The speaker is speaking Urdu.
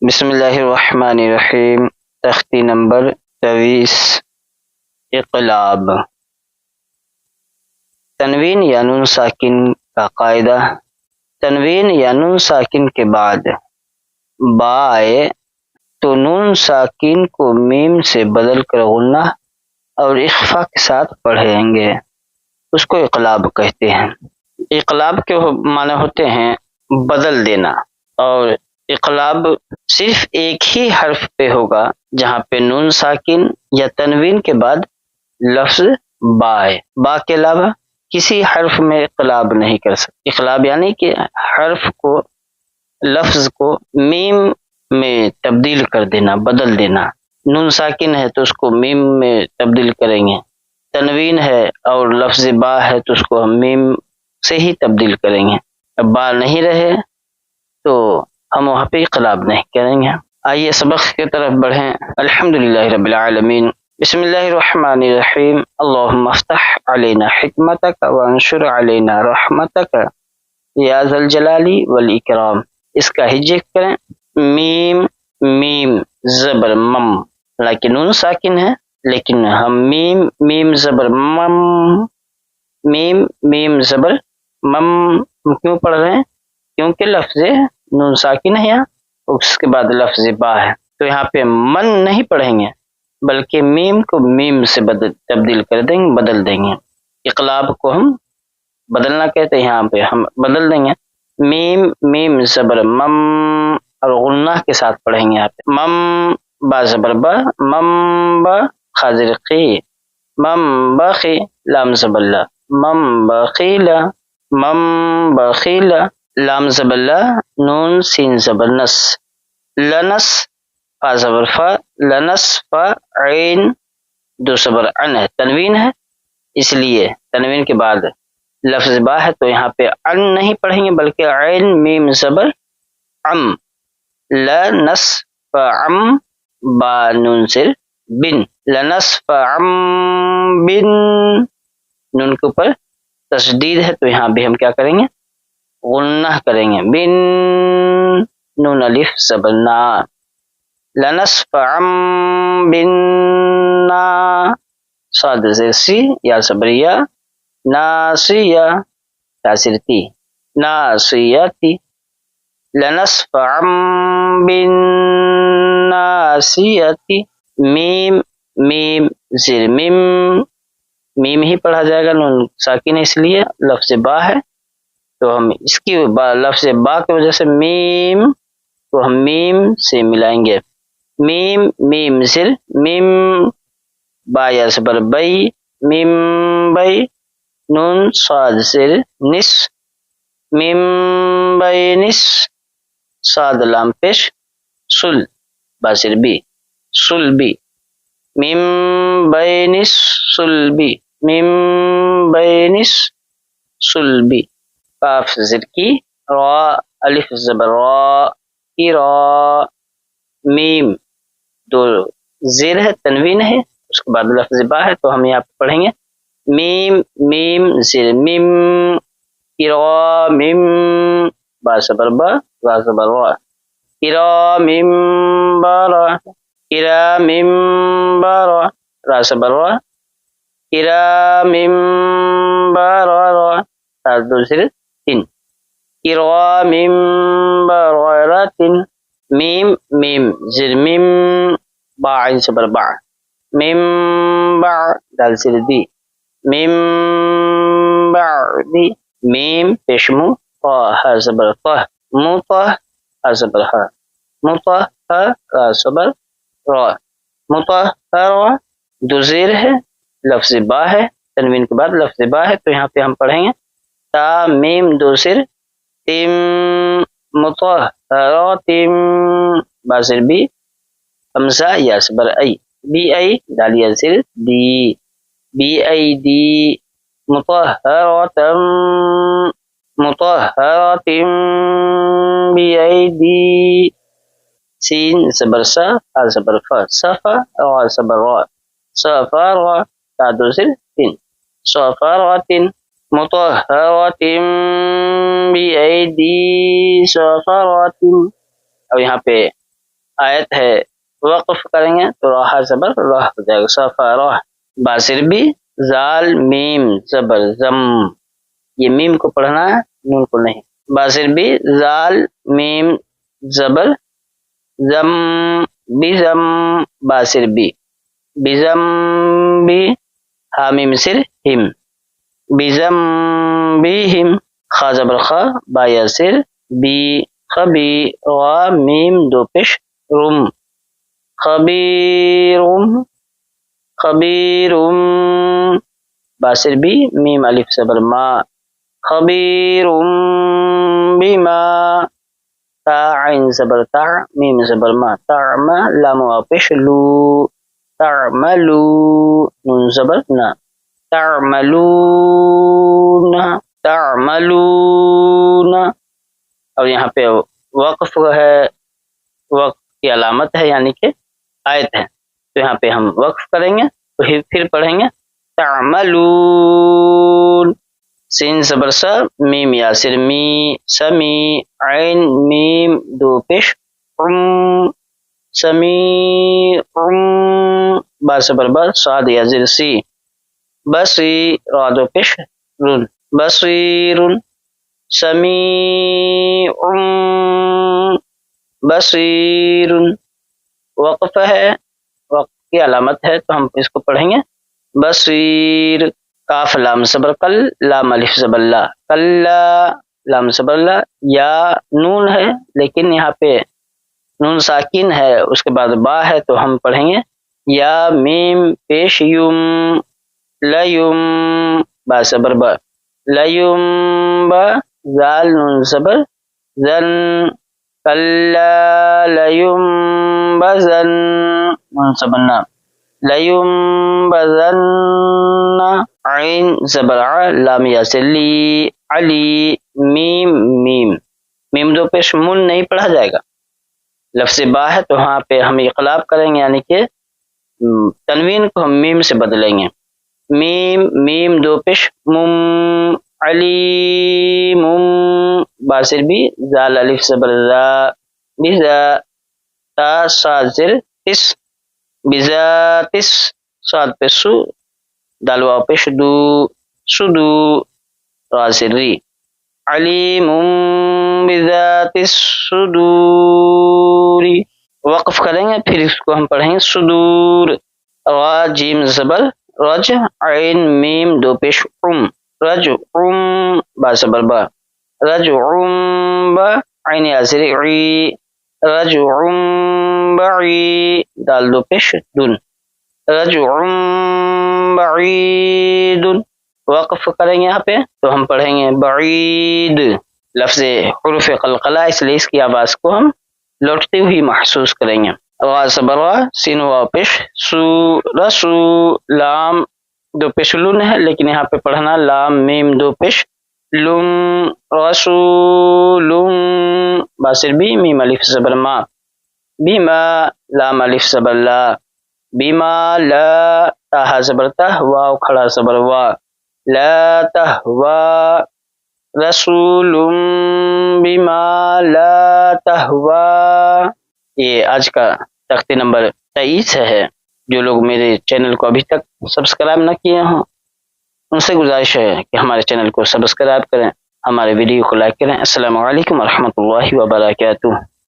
بسم اللہ الرحمن الرحیم۔ تختی نمبر 23، اقلاب۔ تنوین یا نون ساکن کا قاعدہ: تنوین یا نون ساکن کے بعد با آئے تو نون ساکن کو میم سے بدل کر غنہ اور اخفا کے ساتھ پڑھیں گے، اس کو اقلاب کہتے ہیں۔ اقلاب کے معنی ہوتے ہیں بدل دینا، اور اقلاب صرف ایک ہی حرف پہ ہوگا جہاں پہ نون ساکن یا تنوین کے بعد لفظ با ہے۔ با کے علاوہ کسی حرف میں اقلاب نہیں کر سکتے۔ اقلاب یعنی کہ حرف کو، لفظ کو میم میں تبدیل کر دینا، بدل دینا۔ نون ساکن ہے تو اس کو میم میں تبدیل کریں گے، تنوین ہے اور لفظ با ہے تو اس کو ہم میم سے ہی تبدیل کریں گے۔ اب با نہیں رہے تو ہم وہاں پہ اقلاب نہیں کریں گے۔ آئیے سبق کی طرف بڑھیں۔ الحمدللہ رب العالمین، بسم اللہ الرحمن الرحیم، اللہم افتح علینا حکمتک وانشر علینا رحمتک یا ذا الجلال والاکرام۔ اس کا ہجے کریں، میم میم زبر مم، لیکن نون ساکن ہے، لیکن ہم میم میم زبر مم، میم میم زبر مم کیوں پڑھ رہے ہیں؟ کیونکہ لفظ نون ساکن ہے یہاں، اس کے بعد لفظ با ہے، تو یہاں پہ من نہیں پڑھیں گے بلکہ میم کو میم سے تبدیل کر دیں گے، بدل دیں گے۔ اقلاب کو ہم بدلنا کہتے ہیں، یہاں پہ ہم بدل دیں گے، میم میم زبر مم اور غنہ کے ساتھ پڑھیں گے۔ یہاں پہ مم با زبر با، مم با خاضر قی، مم بخی لام زبر لا، مم بخیلا، مم بخیلا لام زبر لا، نون سین زبر نس، لنس فا زبر فا، لنس فا، عین دو زبر ان ہے، تنوین ہے، اس لیے تنوین کے بعد لفظ با ہے تو یہاں پہ ان نہیں پڑھیں گے بلکہ عین میم زبر ام، لنس فا ام با نون سر بن، لنس فا ام بن، نون کے اوپر تشدید ہے تو یہاں بھی ہم کیا کریں گے؟ غنہ کریں گے، بن نون الف زبر نا، لنصفعا بالنا، صاد زیر سی یا زبریہ، ناسیہ تاثرتی، ناسیتی، لنصفعا بالناسیتی، میم میم زیر میم، میم ہی پڑھا جائے گا، نون ساکن اس لیے لفظ با ہے تو ہم اس کی لفظ با کی وجہ سے میم کو ہم میم سے ملائیں گے، میم میم زر میم، با یا زبر بئی، میم بئی، نون صاد زر نس، میم بئی نس، صاد لام پیش، سل با زر بی، سل بی، میم بئی نس سل بی، میم بئی نس سل بی، کاف زر کی، را الف زبر را کی را، میم دو زیر ہے، تنوین ہے، اس کے بعد لفظ با ہے تو ہم یہاں پہ پڑھیں گے میم میم زیر میم، کرامیم با زبر با، را زبر را، کرامیم بارا، کرامیم بارا، را زبر را، کرامیم بارا را، دو زیر تین، کرامیم باراتن، میم میم زیر میم، با عین زبر با، میم با دال زیر دی، میم بعدی، میم پیشمو، طا ها زبر طا، مطا ها زبر ها، مطا ها را زبر را، مطا را، دو زیر ہے، لفظ با ہے، تنوین کے بعد لفظ با ہے تو یہاں پہ ہم پڑھیں گے تا میم دو زیر تیم، مطہراتم با زر بی، حمزہ یا زبر ای، بی ای دال یا زر دی، بی ای دی، مطہراتم، مطہراتم بی ای دی، سین زبر سا، فا زبر فا، صفا، را زبر را، صفا را، تا دو زر تین، صفاراتن، مطہراتم بی ایدی صفاراتن، اور یہاں پہ آیت ہے، وقف کریں گے تو راہ زبر راہ ہو جائے گا، سفرہ. باسر بھی زال میم زبر زم، یہ میم کو پڑھنا ہے نون کو نہیں. باسر بھی زال میم زبر زم بزم، باسر بھی بزم بھی حامیم سر ہم بزم بہم، خا زبر خا با یاسر بی خبی غا میم دو پیش رم خبیرم خبیرم، باسر بھی میم الف زبر ما خبیرم بما، تا عین زبر تا میم زبر ما تعما لام واو پیش لو تعملو نون زبر نا تعملون تعملون. اور یہاں پہ وقف ہے، وقف کی علامت ہے یعنی کہ آیت ہے، تو یہاں پہ ہم وقف کریں گے تو پھر پڑھیں گے تعملون. سین زبر سا میم یاسر می سمی عین میم دو پیش سمی با زبر با صاد یاسر سی بسی را دو پیش رن بصیرن سمیع بصیر. وقف ہے، وقف کی علامت ہے تو ہم اس کو پڑھیں گے بصیر. کاف لام زبر کل لام الف زبر لا کلا لام زبر لا، یا نون ہے لیکن یہاں پہ نون ساکن ہے اس کے بعد با ہے تو ہم پڑھیں گے یا میم پیش یم لیم با زبر با لیم با زال نون زبر زن کلا لیم بزن نون زبر نا لیم بزن عین زبر ع لام یاسر لی علی میم میم میم دو پیش من نہیں پڑھا جائے گا. لفظ با ہے تو وہاں پہ ہم اقلاب کریں گے یعنی کہ تنوین کو ہم میم سے بدلیں گے. میم میم دو پیش مم علیم باسر بھی زال الف زبر زا بزا تا سازر تس بذاتس صاد پہ سو دال واو پیش دو سدو راسر ری علیم بذات الصدور. وقف کریں گے پھر اس کو ہم پڑھیں گے صدور. را جیم زبر رج عین میم دو پیش رج با زبر با رج با عین یاسر عی رج بعی دال دو پیش دن رج بعید. وقف کریں گے یہاں پہ تو ہم پڑھیں گے بعید. لفظ حروف قلقلہ اس لیے اس کی آواز کو ہم لوٹتے ہوئی محسوس کریں گے. وا زبر وا سین واو پیش سو رسو لام دو پیش لون ہے لیکن یہاں پہ پڑھنا لام میم دو پیش لم رسولم باسر بھی میم الف زبر ما بیما لام الف زبر لا بیما لا تا زبر تا واو کھڑا زبر وا لا تہوا رسول بما لا تہوا. یہ آج کا تختی نمبر 23 ہے. جو لوگ میرے چینل کو ابھی تک سبسکرائب نہ کیے ہوں ان سے گزارش ہے کہ ہمارے چینل کو سبسکرائب کریں، ہمارے ویڈیو کو لائک کریں. السلام علیکم ورحمۃ اللہ وبرکاتہ.